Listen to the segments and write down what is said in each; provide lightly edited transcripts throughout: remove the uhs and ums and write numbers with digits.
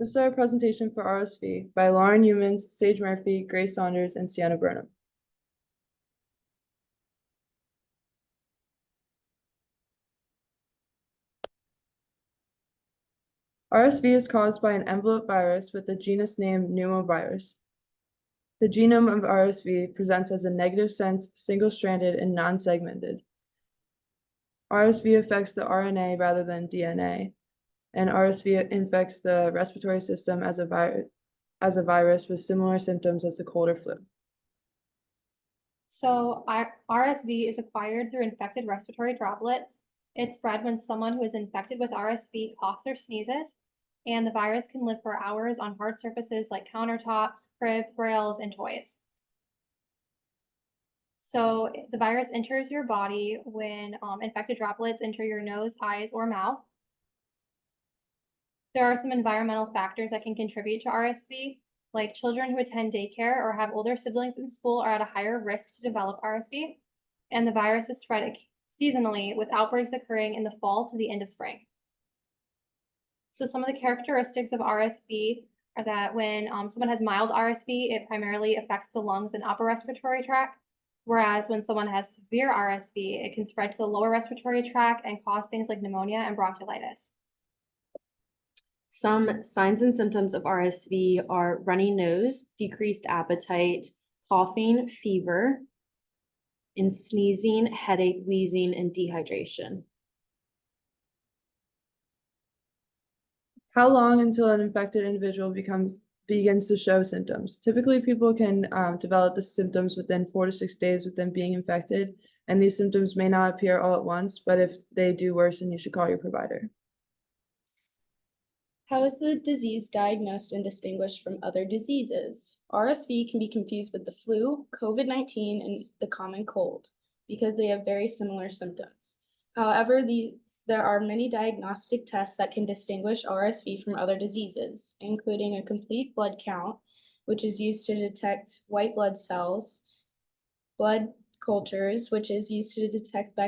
This is our presentation for RSV by Lauren Humans, Sage Murphy, Grace Saunders, and Sienna Burnham. RSV is caused by an envelope virus with the genus name pneumovirus. The genome of RSV presents as a negative sense, single-stranded, and non-segmented. RSV affects the RNA rather than DNA, and RSV infects the respiratory system as a virus with similar symptoms as the cold or flu. So RSV is acquired through infected respiratory droplets. It's spread when someone who is infected with RSV coughs or sneezes, and the virus can live for hours on hard surfaces like countertops, crib, rails, and toys. So the virus enters your body when infected droplets enter your nose, eyes, or mouth. There are some environmental factors that can contribute to RSV, like children who attend daycare or have older siblings in school are at a higher risk to develop RSV, and the virus is spread seasonally with outbreaks occurring in the fall to the end of spring. So some of the characteristics of RSV are that when someone has mild RSV, it primarily affects the lungs and upper respiratory tract, whereas when someone has severe RSV, it can spread to the lower respiratory tract and cause things like pneumonia and bronchiolitis. Some signs and symptoms of RSV are runny nose, decreased appetite, coughing, fever, and sneezing, headache, wheezing, and dehydration. How long until an infected individual begins to show symptoms? Typically, people can develop the symptoms within 4 to 6 days with them being infected, and these symptoms may not appear all at once, but if they do worsen, you should call your provider. How is the disease diagnosed and distinguished from other diseases? RSV can be confused with the flu, COVID-19, and the common cold because they have very similar symptoms. However, there are many diagnostic tests that can distinguish RSV from other diseases, including a complete blood count, which is used to detect white blood cells, blood cultures, which is used to detect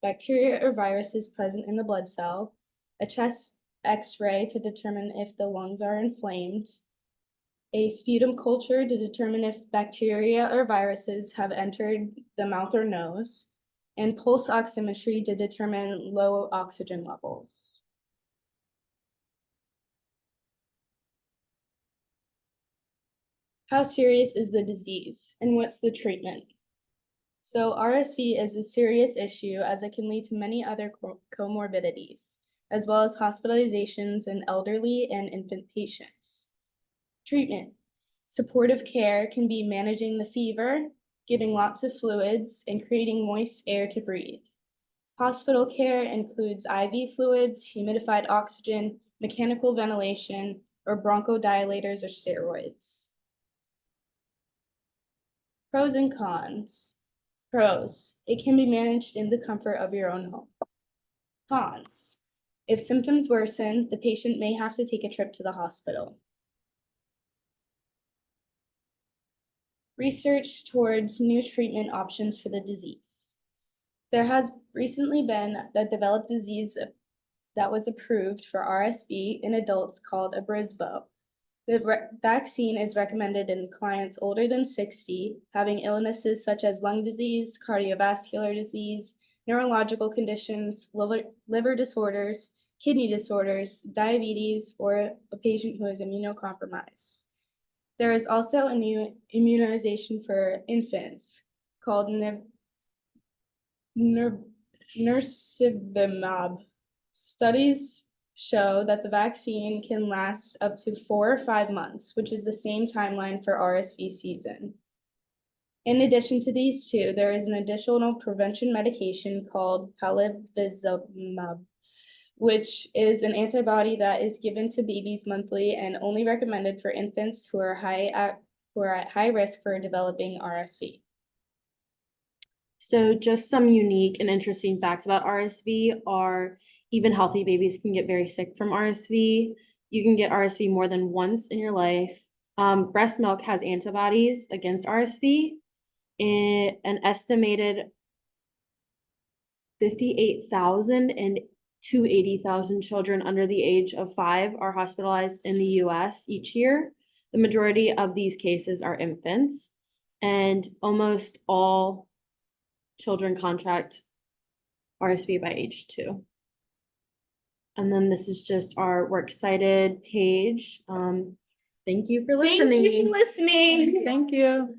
bacteria or viruses present in the blood cell, a chest X-ray to determine if the lungs are inflamed, a sputum culture to determine if bacteria or viruses have entered the mouth or nose, and pulse oximetry to determine low oxygen levels. How serious is the disease, and what's the treatment? So RSV is a serious issue as it can lead to many other comorbidities, as well as hospitalizations in elderly and infant patients. Treatment. Supportive care can be managing the fever, giving lots of fluids, and creating moist air to breathe. Hospital care includes IV fluids, humidified oxygen, mechanical ventilation, or bronchodilators or steroids. Pros and cons. Pros. It can be managed in the comfort of your own home. Cons. If symptoms worsen, the patient may have to take a trip to the hospital. Research towards new treatment options for the disease. There has recently been a developed disease that was approved for RSV in adults called Abrysvo. The vaccine is recommended in clients older than 60, having illnesses such as lung disease, cardiovascular disease, neurological conditions, liver disorders, kidney disorders, diabetes, or a patient who is immunocompromised. There is also a new immunization for infants called nirsevimab. Studies show that the vaccine can last up to 4 or 5 months, which is the same timeline for RSV season. In addition to these two, there is an additional prevention medication called palivizumab, which is an antibody that is given to babies monthly and only recommended for infants who are at high risk for developing RSV. So just some unique and interesting facts about RSV are even healthy babies can get very sick from RSV. You can get RSV more than once in your life. Breast milk has antibodies against RSV. An estimated 58,000 and to 80,000 children under the age of 5 are hospitalized in the US each year. The majority of these cases are infants, and almost all children contract RSV by age 2. And then this is just our Works Cited page. Thank you for Thank you for listening. listening. Thank you.